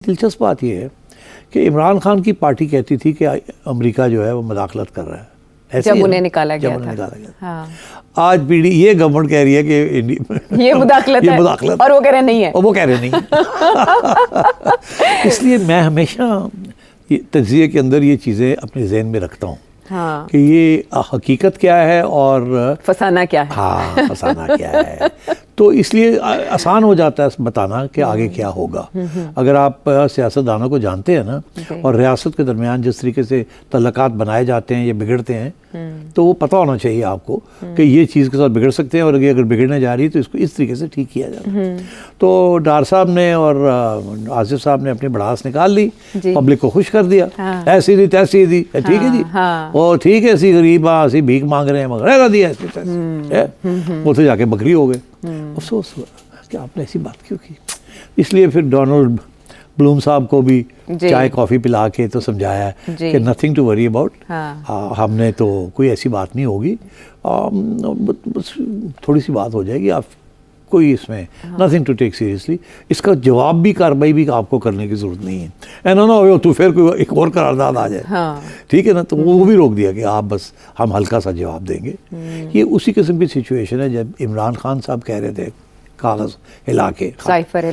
दिलचस्प बात यह है कि इमरान खान की पार्टी कहती थी कि अमेरिका जो है वो मुदाखलत कर रहा है, ऐसे जब उन्हें निकाला गया था। हाँ। आज पीढ़ी ये गवर्नमेंट कह रही है कि ये मुदाखलत है, मुदाखलत और वो कह रहे नहीं है, और वो कह रहे नहीं इसलिए मैं हमेशा तज्जिये के अंदर ये चीज़ें अपने जहन में रखता हूँ। हाँ। कि ये हकीकत क्या है और फसाना क्या है। हाँ, फसाना क्या है। तो इसलिए आसान हो जाता है बताना कि आगे क्या होगा। अगर आप सियासतदानों को जानते हैं ना, और रियासत के दरमियान जिस तरीके से तल्लकात बनाए जाते हैं या बिगड़ते हैं, तो वो पता होना चाहिए आपको कि ये चीज़ के साथ बिगड़ सकते हैं, और अगर बिगड़ने जा रही है तो इसको इस तरीके से ठीक किया जाए। तो डार साहब ने और आसिफ साहब ने अपनी भड़ास निकाल ली, पब्लिक को खुश कर दिया। हाँ। ऐसी दी तैसी दी, ठीक है जी। हाँ। वो ठीक है, ऐसी गरीब ऐसी भीख मांग रहे हैं मगर ऐसा दिया ऐसी तैसी, वो तो जाके बकरी हो गए। अफसोस हुआ कि आपने ऐसी बात क्यों की। इसलिए फिर डोनाल्ड ब्लूम साहब को भी चाय कॉफ़ी पिला के तो समझाया कि नथिंग टू वरी अबाउट, हमने तो कोई ऐसी बात नहीं होगी, बस थोड़ी सी बात हो जाएगी, आप कोई इसमें नथिंग टू टेक सीरियसली। इसका जवाब भी कार्रवाई भी आपको करने की ज़रूरत नहीं है, ऐसा ना हो तो फिर कोई एक और करारदाद आ जाए। ठीक है ना, तो वो भी रोक दिया कि आप बस हम हल्का सा जवाब देंगे। ये उसी किस्म की सिचुएशन है जब इमरान खान साहब कह रहे थे कागज़ हिला के, साइफर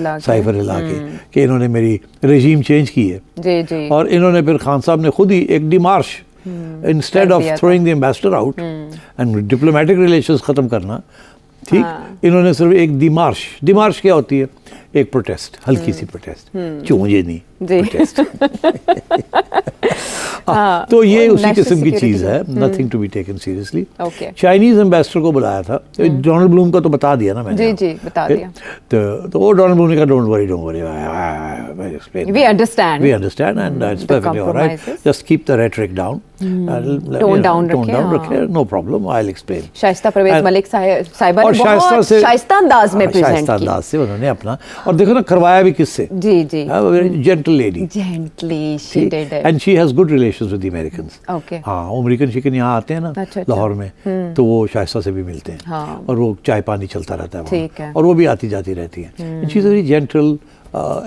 हिला के कि इन्होंने मेरी रेजीम चेंज की है। जी। और इन्होंने फिर खान साहब ने खुद ही एक demarche, instead of throwing the ambassador out and diplomatic relations ख़त्म करना, ठीक, इन्होंने सिर्फ एक डिमार्श क्या होती है, एक प्रोटेस्ट, हल्की सी प्रोटेस्ट, चूंजे नहीं प्रोटेस्ट। तो ये उसी किस्म की चीज़ है, nothing to be taken seriously. Chinese ambassador को बुलाया था, डोनाल्ड ब्लूम का तो बता दिया ना मैंने। जी बता दिया। तो वो डोनाल्ड ब्लूम ने कहा don't worry we understand and it's perfectly alright, just keep the rhetoric down, tone down रखे, no problem, I will explain. Shaista Parvez Malik साहिबा ने बहुत शाइस्ता अंदाज में प्रेजेंट किया, उन्होंने अपना, और देखो ना करवाया भी किससे। जी gentle lady, gently she did it, and she has good relations with the Americans. Okay. हाँ, अमेरिकन शिकन यहाँ आते हैं ना लाहौर में, तो वो शाइस्ता से भी मिलते हैं, और वो चाय पानी चलता रहता है वहाँ, और वो भी आती जाती रहती है। She is very gentle,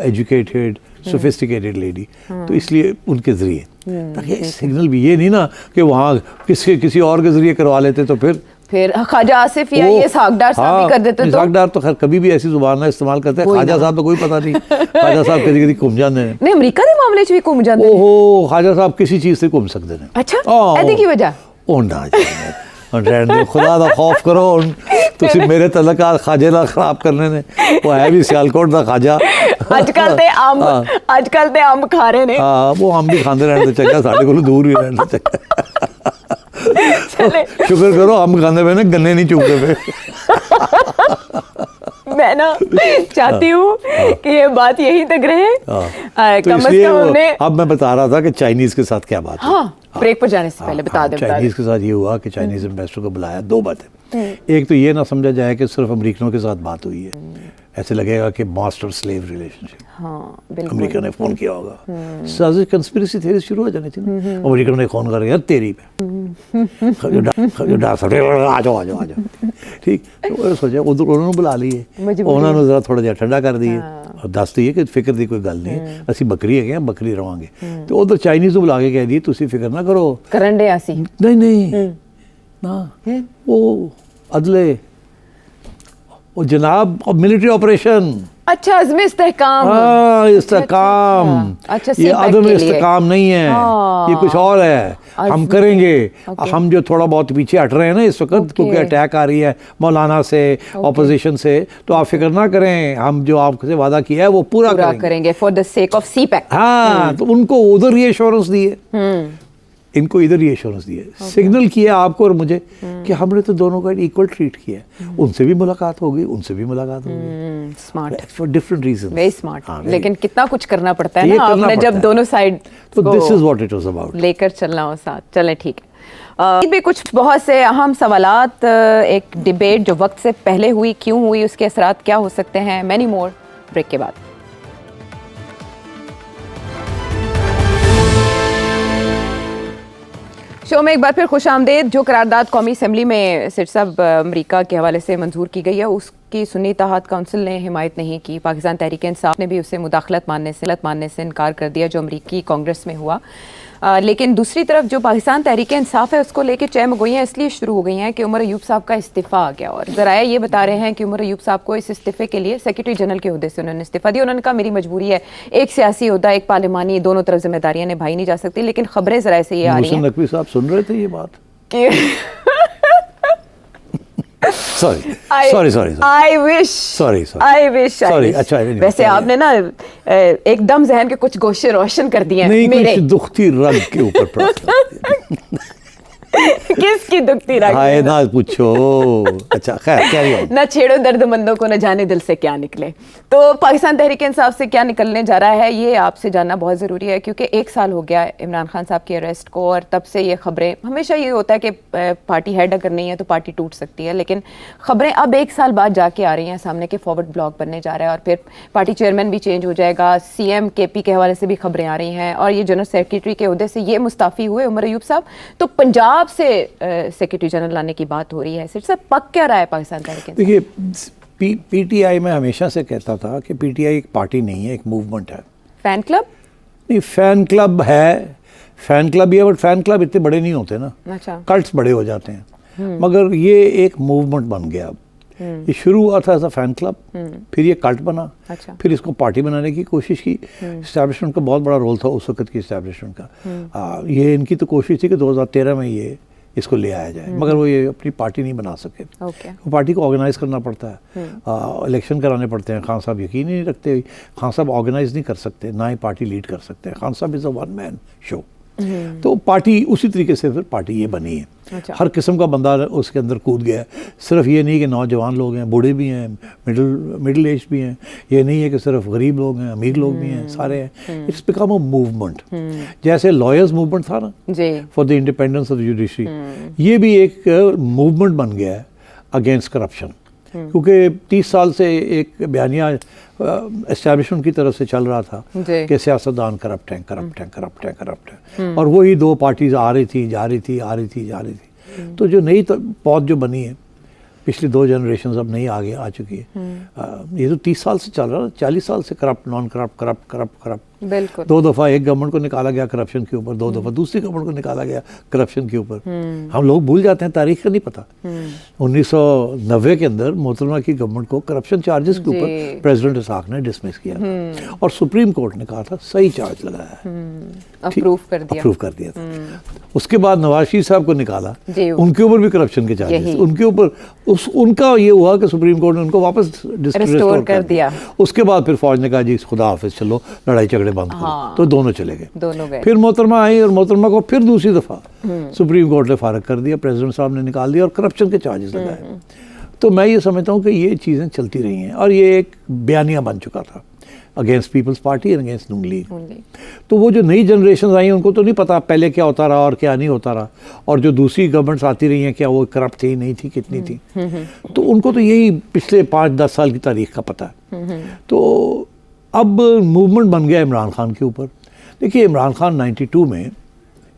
educated, sophisticated lady. तो इसलिए उनके जरिए, ताकि सिग्नल भी ये नहीं ना कि वहाँ किसी और के जरिए करवा लेते तो फिर ख्वाजा आसिफ या ये सागदार साहब भी कर देते। तो सागदार तो खैर कभी भी ऐसी जुबान ना इस्तेमाल करते हैं, ख्वाजा साहब तो कोई पता नहीं। ख्वाजा साहब कभी कभी घूम जाते हैं, नहीं अमेरिका के मामले में भी घूम जाते हैं। ओहो, ख्वाजा साहब किसी चीज से घूम सकते हैं। अच्छा, ऐसी की वजह ओ ना जाने, खुदा दा खौफ करो, तुसी मेरे तलका खाजे ना खराब करने ने, वो है भी सियालकोट दा खाजा। आजकल ते आम खा रहे ने। हाँ, वो आम भी खाते रहने चाहिए, साढ़े को दूर ही रहना चाहिए। शुक्र करो हम खाने पे ना गन्ने नहीं चूकते पे। मैं ना चाहती हूँ कि ये बात यहीं तक रहे। कम से कम अब मैं बता रहा था कि चाइनीज के साथ क्या बात है। ब्रेक पर जाने से पहले बता दें। चाइनीज के साथ ये हुआ कि चाइनीज एम्बेसडर को बुलाया, दो बातें। एक तो ये ना समझा जाए कि सिर्फ अमेरिकनों के साथ बात हुई है, ऐसे लगेगा कि मास्टर स्लेव रिलेशनशिप। हाँ, अमेरिका ने फोन किया होगा, साजिश कंस्पिरेसी थ्योरी शुरू हो जानी थी ना। अमेरिका ने फोन कर तेरी पे आ जाओ, ठीक। तो सोचा उधर उन्होंने बुला लिए, उन्होंने जरा थोड़ा जहा ठंडा कर दिए, और दस तो ये कि फिक्र की कोई गल नहीं है, असी बकरी है बकरी रवांगे। तो उधर चाइनीज को बुला के कह दिए तुसी फिक्र ना करो, नहीं ना, वो अदले वो जनाब मिलिट्री ऑपरेशन। अच्छा, अज़्म इस्तेहकाम। हाँ, इस्तेहकाम। अच्छा, ये अदम इस्तेहकाम नहीं है, ये कुछ और है, हम करेंगे। हम जो थोड़ा बहुत पीछे हट रहे हैं ना इस वक्त, क्योंकि अटैक आ रही है मौलाना से, ऑपोजिशन से, तो आप फिक्र ना करें, हम जो आपसे वादा किया है वो पूरा करेंगे for the sake of CPEC. हाँ, तो उनको उधर ये एश्योरेंस दिए, इनको इधर ये एश्योरेंस दिए, सिग्नल किया आपको और मुझे कि हमने तो दोनों का इक्वल ट्रीट किया। उनसे भी मुलाकात होगी, उनसे भी मुलाकात होगी। Smart, for different reason, very smart. लेकिन कितना कुछ करना पड़ता है ना आपने जब दोनों साइड, तो this is what it was about, लेकर चलना हो साथ। चलें ठीक है। भी कुछ बहुत से अहम सवालात, एक डिबेट जो वक्त से पहले हुई, क्यों हुई, उसके असरात क्या हो सकते हैं, मैनी मोर, ब्रेक के बाद। शो में एक बार फिर खुश आमदेद। जो करारदाद कौमी असम्बली में सिरसा अमरीका के हवाले से मंजूर की गई है, उस की सुन्नी इत्तेहाद काउंसिल ने हिमायत नहीं की, पाकिस्तान तहरीक-ए-इंसाफ ने भी उसे मुदाखलत मानने से इनकार कर दिया जो अमरीकी कांग्रेस में हुआ। लेकिन दूसरी तरफ जो पाकिस्तान तहरीक-ए-इंसाफ है उसको लेकर चहमगोइयाँ इसलिए शुरू हो गई हैं कि उमर अयूब साहब का इस्तीफ़ा आ गया, और ज़राए ये बता रहे हैं कि उमर अयूब साहब को इस इस्तीफ़े के लिए सेक्रेटरी जनरल के ओहदे से उन्होंने इस्तीफ़ा दिया। उन्होंने कहा मेरी मजबूरी है, एक सियासी ओहदा एक पार्लिमानी, दोनों तरफ जिम्मेदारियाँ निभाई नहीं जा सकती। लेकिन खबरें ज़राए से ये आ रही हैं, नकवी साहब सुन रहे थे ये बात कि sorry. अच्छा, वैसे आपने ना एकदम जहन के कुछ गोशे रोशन कर दिए नहीं, मेरे कुछ दुखती रग के ऊपर प्रश्न किसकी दुखती रग? हाय ना पूछो। अच्छा खैर क्या ना छेड़ो दर्दमंदों को, न जाने दिल से क्या निकले। तो पाकिस्तान तहरीक-ए-इंसाफ से क्या निकलने जा रहा है ये आपसे जानना बहुत ज़रूरी है, क्योंकि 1 साल हो गया इमरान खान साहब की अरेस्ट को, और तब से ये खबरें, हमेशा ये होता है कि पार्टी हेड अगर नहीं है तो पार्टी टूट सकती है, लेकिन खबरें अब 1 साल बाद जाके आ रही हैं सामने के फॉरवर्ड ब्लॉक बनने जा रहा है, और फिर पार्टी चेयरमैन भी चेंज हो जाएगा, CM KP के हवाले से भी खबरें आ रही हैं, और ये जनरल सेक्रेटरी के ओहदे से ये मुस्ताफ़ी हुए उमर अयूब साहब, तो पंजाब से सेक्रेटरी जनरल लाने की बात हो रही है। सिर्फ पक क्या रहा है पाकिस्तान तहरीक? देखिए PTI में हमेशा से कहता था कि PTI एक पार्टी नहीं है, एक मूवमेंट है। फैन क्लब नहीं, फैन क्लब है, फैन क्लब ही है, बट फैन क्लब इतने बड़े नहीं होते ना। अच्छा। कल्ट्स बड़े हो जाते हैं, मगर ये एक मूवमेंट बन गया। अब ये शुरू हुआ था एज अ फैन क्लब, फिर ये कल्ट बना। अच्छा। फिर इसको पार्टी बनाने की कोशिश की। इस्टेब्लिशमेंट का बहुत बड़ा रोल था उस वक्त की इस्टेब्लिशमेंट का। ये इनकी तो कोशिश थी कि 2013 में ये इसको ले आया जाए, मगर वो ये अपनी पार्टी नहीं बना सके। वो पार्टी को ऑर्गेनाइज करना पड़ता है, इलेक्शन कराने पड़ते हैं। खान साहब यकीन ही नहीं रखते, खान साहब ऑर्गेनाइज नहीं कर सकते, ना ही पार्टी लीड कर सकते हैं। खान साहब is a one man show. तो पार्टी उसी तरीके से फिर पार्टी ये बनी है। अच्छा। हर किस्म का बंदा उसके अंदर कूद गया है। सिर्फ ये नहीं कि नौजवान लोग हैं, बूढ़े भी हैं, मिडिल एज भी हैं। ये नहीं है कि सिर्फ गरीब लोग हैं, अमीर लोग भी हैं, सारे हैं। It's become a movement. जैसे लॉयर्स मूवमेंट था ना for the independence of judiciary, ये भी एक मूवमेंट बन गया है अगेंस्ट करप्शन। क्योंकि 30 साल से एक बयानिया एस्टैब्लिशमेंट की तरफ से चल रहा था कि सियासतदान करप्ट हैं, और वही दो पार्टीज आ रही थी, जा रही थी। तो जो नई पौध जो बनी है, पिछली 2 जनरेशन अब नई आगे आ चुकी है। ये तो 30 साल से चल रहा है, 40 साल से करप्ट, नॉन करप्ट। बिल्कुल। 2 दफ़ा एक गवर्नमेंट को निकाला गया करप्शन के ऊपर, 2 दफ़ा दूसरी गवर्नमेंट को निकाला गया करप्शन के ऊपर। हम लोग भूल जाते हैं, तारीख का नहीं पता। 1990 के अंदर मोहतरमा की गवर्नमेंट को करप्शन चार्जेस के ऊपर प्रेसिडेंट इसाक ने डिसमिस किया, और सुप्रीम कोर्ट ने कहा था सही चार्ज लगाया है, अप्रूव कर दिया था। उसके बाद नवाज शरीफ साहब को निकाला, उनके ऊपर भी करप्शन के चार्जेस, उनके ऊपर उनका ये हुआ कि सुप्रीम कोर्ट ने उनको वापस रिस्टोर कर दिया। उसके बाद फिर फौज ने कहा जी खुदा हाफिज, चलो लड़ाई झगड़े बंद करो। तो दोनों चले गए। फिर मोहतरमा आई, और मोहतरमा को फिर दूसरी दफा सुप्रीम कोर्ट ने फारग कर दिया, प्रेसिडेंट साहब ने निकाल दिया, और करप्शन के चार्जेस लगाए। तो मैं ये समझता हूँ कि ये चीज़ें चलती रही हैं, और ये एक बयानिया बन चुका था against Peoples Party and against Noon League. तो वो जो नई जनरेशन आई उनको तो नहीं पता पहले क्या होता रहा और क्या नहीं होता रहा, और जो दूसरी गवर्नमेंट्स आती रही हैं क्या वो करप्ट थी नहीं थी, कितनी थी, तो उनको तो यही पिछले 5-10 साल की तारीख का पता है। तो अब मूवमेंट बन गया इमरान खान के ऊपर। देखिए इमरान खान 92 में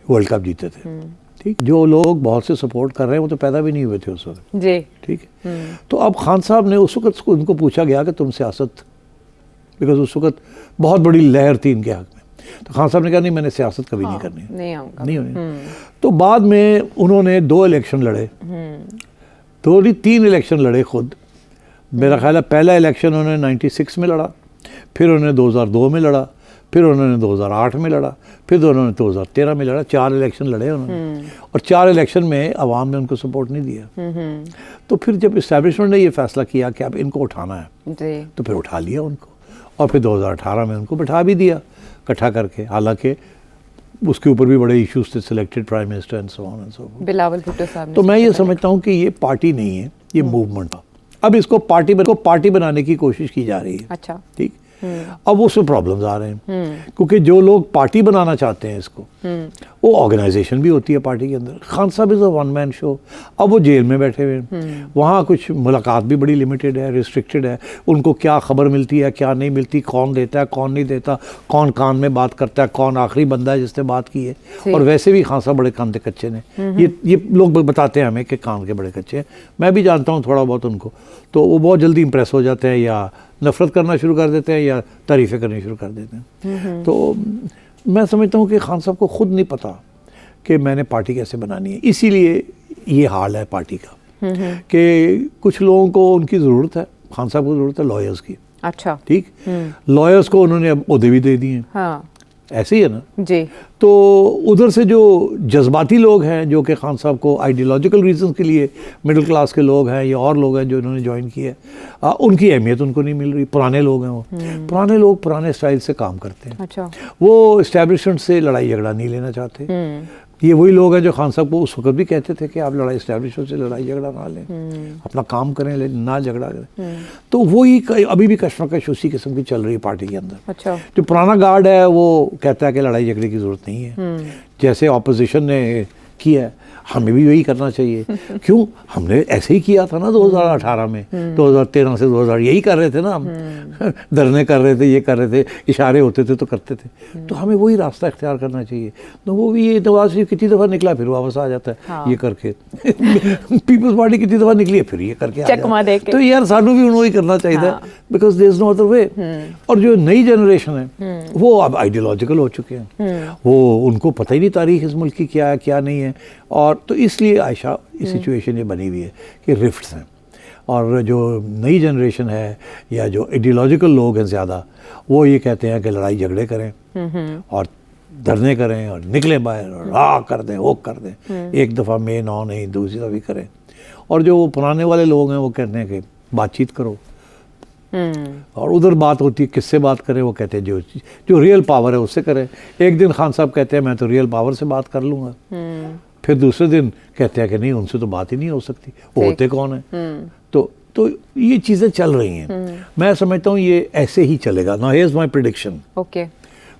वर्ल्ड कप जीते थे, ठीक। जो लोग बहुत से सपोर्ट कर रहे हैं वो तो पैदा भी नहीं हुए थे उस वक्त जी, ठीक है। तो अब खान साहब ने उस वक्त उनको पूछा गया कि तुम सियासत, बिकॉज उस वक्त बहुत बड़ी लहर थी इनके हक में, तो खान साहब ने कहा नहीं मैंने सियासत कभी नहीं करनी, नहीं होनी। तो बाद में उन्होंने 2 इलेक्शन लड़े, 2 नहीं 3 इलेक्शन लड़े खुद। मेरा ख्याल है पहला इलेक्शन उन्होंने 96 में लड़ा, फिर उन्होंने 2002 में लड़ा, फिर उन्होंने 2008 में लड़ा, फिर उन्होंने 2013 में लड़ा। 4 इलेक्शन लड़े उन्होंने, और 4 इलेक्शन में अवाम ने उनको सपोर्ट नहीं दिया। तो फिर जब इस्टेब्लिशमेंट ने ये फैसला किया कि अब इनको उठाना है, तो फिर उठा लिया उनको, और फिर 2018 में उनको बिठा भी दिया इकट्ठा करके। हालांकि उसके ऊपर भी बड़े इश्यूज थे, selected prime minister and so on and so fourth. Bilawal Bhutto साहब। तो मैं ये समझता हूँ कि ये पार्टी नहीं है, ये मूवमेंट था। अब इसको पार्टी बनाने की कोशिश की जा रही है। अच्छा, ठीक। अब उसमें प्रॉब्लम्स आ रहे हैं क्योंकि जो लोग पार्टी बनाना चाहते हैं इसको, वो ऑर्गेनाइजेशन भी होती है पार्टी के अंदर। खान साहब is a one man show. अब वो जेल में बैठे हुए हैं, वहाँ कुछ मुलाकात भी बड़ी लिमिटेड है, रिस्ट्रिक्टेड है। उनको क्या खबर मिलती है क्या नहीं मिलती, कौन देता है कौन नहीं देता, कौन कान में बात करता है, कौन आखिरी बंदा है जिसने बात की है। और वैसे भी खान साहब बड़े कान के कच्चे ने, ये लोग बताते हैं हमें कि कान के बड़े कच्चे हैं। मैं भी जानता हूँ थोड़ा बहुत उनको, तो वो बहुत जल्दी इंप्रेस हो जाते हैं, या नफरत करना शुरू कर देते हैं या तारीफ़ें करनी शुरू कर देते हैं। तो मैं समझता हूँ कि खान साहब को खुद नहीं पता कि मैंने पार्टी कैसे बनानी है। इसीलिए ये हाल है पार्टी का कि कुछ लोगों को उनकी ज़रूरत है, खान साहब को ज़रूरत है लॉयर्स की। अच्छा, ठीक, लॉयर्स को उन्होंने अब ओहदे भी दे दिए हैं। हाँ, ऐसे ही है ना जी। तो उधर से जो जज्बाती लोग हैं, जो कि खान साहब को आइडियोलॉजिकल रीजंस के लिए, मिडिल क्लास के लोग हैं या और लोग हैं जो इन्होंने ज्वाइन किया है, उनकी अहमियत उनको नहीं मिल रही। पुराने लोग हैं वो, पुराने लोग पुराने स्टाइल से काम करते हैं। अच्छा, वो इस्टेब्लिशमेंट से लड़ाई झगड़ा नहीं लेना चाहते। ये वही लोग हैं जो खान साहब को उस वक्त भी कहते थे कि आप लड़ाई इस्टेब्लिशमेंट से लड़ाई झगड़ा ना लें, अपना काम करें लेकिन ना झगड़ा करें। तो वही अभी भी कश्मकश उसी किस्म की चल रही है पार्टी के अंदर। अच्छा, जो पुराना गार्ड है वो कहता है कि लड़ाई झगड़े की ज़रूरत नहीं है, जैसे ऑपोजिशन ने किया है हमें भी वही करना चाहिए। क्यों, हमने ऐसे ही किया था ना 2018 में, 2013 से 2000 यही कर रहे थे ना हम, धरने कर रहे थे, ये कर रहे थे, इशारे होते थे तो करते थे। तो हमें वही रास्ता इख्तियार करना चाहिए। तो वो भी, ये नवाज शरीफ कितनी दफ़ा निकला फिर वापस आ जाता है, हाँ। ये करके पीपल्स पार्टी कितनी दफ़ा निकली है फिर ये करके आ जाता है। तो यार सानू भी उन्होंने करना चाहिए, because there is no other way. और जो नई जनरेशन है वो अब आइडियोलॉजिकल हो चुके हैं, वो उनको पता ही नहीं तारीख इस मुल्क की क्या है क्या नहीं है। और तो इसलिए आयशा इस सिचुएशन ये बनी हुई है कि रिफ्ट्स हैं। और जो नई जनरेशन है या जो आइडियोलॉजिकल लोग हैं ज़्यादा, वो ये कहते हैं कि लड़ाई झगड़े करें और धरने करें और निकले बाहर और कर दें वो कर दें, एक दफ़ा में ना नहीं दूसरी दफ़ा भी करें। और जो पुराने वाले लोग हैं वो कहते हैं कि बातचीत करो, और उधर बात होती है किससे बात करें, वो कहते हैं जो रियल पावर है उससे करें। एक दिन खान साहब कहते हैं मैं तो रियल पावर से बात कर लूँगा, फिर दूसरे दिन कहते हैं कि नहीं उनसे तो बात ही नहीं हो सकती, वो होते कौन है। तो ये चीज़ें चल रही हैं। मैं समझता हूँ ये ऐसे ही चलेगा। Now here is my prediction, okay,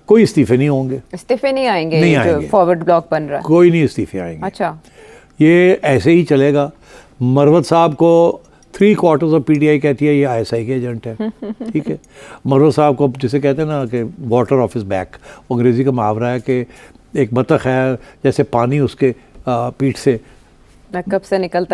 कोई इस्तीफे नहीं होंगे, इस्तीफे नहीं आएंगे, नहीं आएंगे, फॉरवर्ड ब्लॉक बन रहा है, कोई नहीं इस्तीफे आएंगे। अच्छा, ये ऐसे ही चलेगा। मरवत साहब को 3/4 ऑफ पीटीआई कहती है ये आईएसआई के एजेंट है, ठीक है। मरवत साहब को जिसे कहते हैं ना कि वाटर ऑफ हिज बैक, अंग्रेज़ी का मुहावरा है कि एक बतख है जैसे पानी उसके पीठ से कब से निकल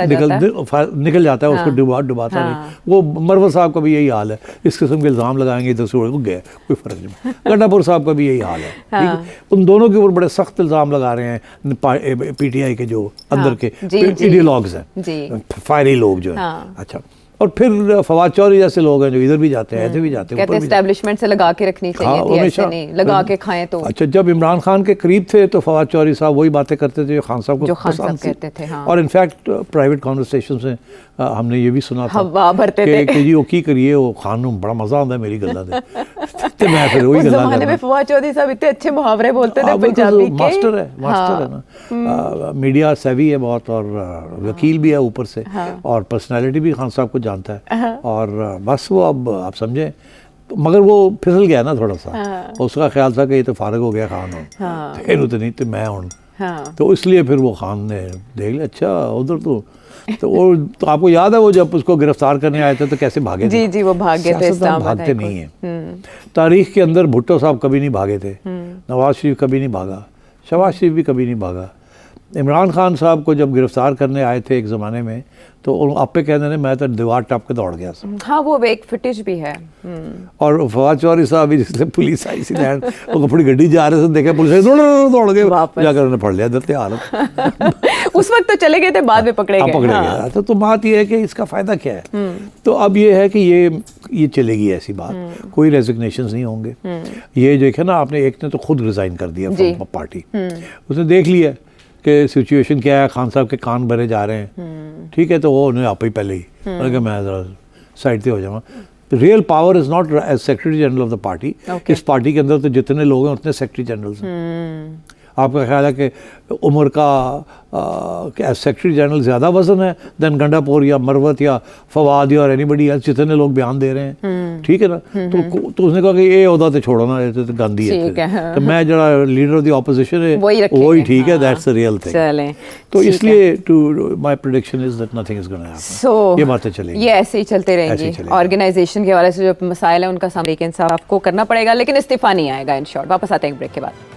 जाता है, उसको डुबाता नहीं। वो मरवत साहब का भी यही हाल है। इस किस्म के इल्ज़ाम लगाएंगे इधर से उड़ गए, कोई फ़र्क नहीं। गंडापुर साहब का भी यही हाल है, ठीक है। उन दोनों के ऊपर बड़े सख्त इल्ज़ाम लगा रहे हैं पीटीआई के जो अंदर के आइडियोलॉग्स हैं, फायरी लोग जो हैं। अच्छा, और फिर फवाद चौधरी जैसे लोग हैं जो इधर भी जाते हैं ऐसे भी जाते हैं, कहते हैं एस्टैब्लिशमेंट से लगा के रखनी चाहिए थी, ऐसे नहीं लगा के खाएं तो। अच्छा, जब इमरान खान के करीब थे तो फवाद चौधरी साहब वही बातें करते थे जो खान साहब को पसंद कहते थे, हाँ। और इनफैक्ट प्राइवेट कॉन्वर्सेशन में हमने ये भी सुना था भरते थे कि जी वो की करिए वो खान नूं बड़ा मजा आता है मेरी गल्लां दे। तो मैं फिर वही गल्लां ज़माने में फवाद चौधरी साहब इतने अच्छे मुहावरे बोलते थे पंजाबी के, मास्टर है ना, मीडिया सेवी है बहुत, और वकील भी है ऊपर से, और पर्सनालिटी भी खान साहब को जानता है। और बस वो अब आप समझे, मगर वो फिसल गया ना थोड़ा सा, उसका ख्याल था कि ये तो फारग हो गया खान हो, तो नहीं तो मैं हूँ, तो इसलिए फिर वो खान ने देख लिया अच्छा उधर तो आपको याद है वो जब उसको गिरफ्तार करने आए थे तो कैसे भागे थे? जी वो भागे थे, भागते नहीं है। तारीख के अंदर भुट्टो साहब कभी नहीं भागे थे, नवाज शरीफ कभी नहीं भागा, शहबाज शरीफ भी कभी नहीं भागा। इमरान खान साहब को जब गिरफ्तार करने आए थे एक ज़माने में तो आप पे कहने मैं तो दीवार टप के दौड़ गया। हाँ, वो एक फिटिश भी है। और फवाद चौधरी साहब भी जिससे पुलिस आई सी लैंड वो अपनी गड्डी जा रहे थे, देखा पुलिस दौड़ गए, जाकर उन्हें पढ़ लिया दत्ते हालत। उस वक्त तो चले गए थे, बाद में पकड़े गए। तो बात ये है कि इसका फ़ायदा क्या है? तो अब ये है कि ये चलेगी ऐसी बात, कोई रेजिग्नेशंस नहीं होंगे। ये जो है ना, आपने एक ने तो खुद रिज़ाइन कर दिया पार्टी, उसने देख लिया कि सिचुएशन क्या है, खान साहब के कान भरे जा रहे हैं, ठीक है। तो वो उन्हें आप ही पहले ही कि मैं ज़रा साइड पे हो जाऊँ। Real power is not as secretary general of the party. इस पार्टी के अंदर तो जितने लोग हैं उतने सेक्रेटरी जनरल्स हैं। आपका ख्याल है कि उमर का सेक्रेटरी जनरल ज़्यादा वजन है देन गंडापुर या मरवत या फवाद या एनीबडी एल्स जितने लोग बयान दे रहे हैं, ठीक है ना? तो उसने कहा कि ये ओहदा तो छोड़ो ना, ये तो गांधी है, तो मैं जरा लीडर ऑफ द ऑपोजिशन है वही ठीक है, दैट्स द रियल थिंग। तो इसलिए to my prediction is that nothing is gonna happen. ये बातें चलेंगी, ये ऐसे ही चलते रहेंगी। ऑर्गेनाइजेशन के हवाले से जो मसाइल है उनका सामना इंसाफ को करना पड़ेगा, लेकिन इस्तीफा नहीं आएगा इन शॉर्ट। वापस आते हैं ब्रेक के बाद।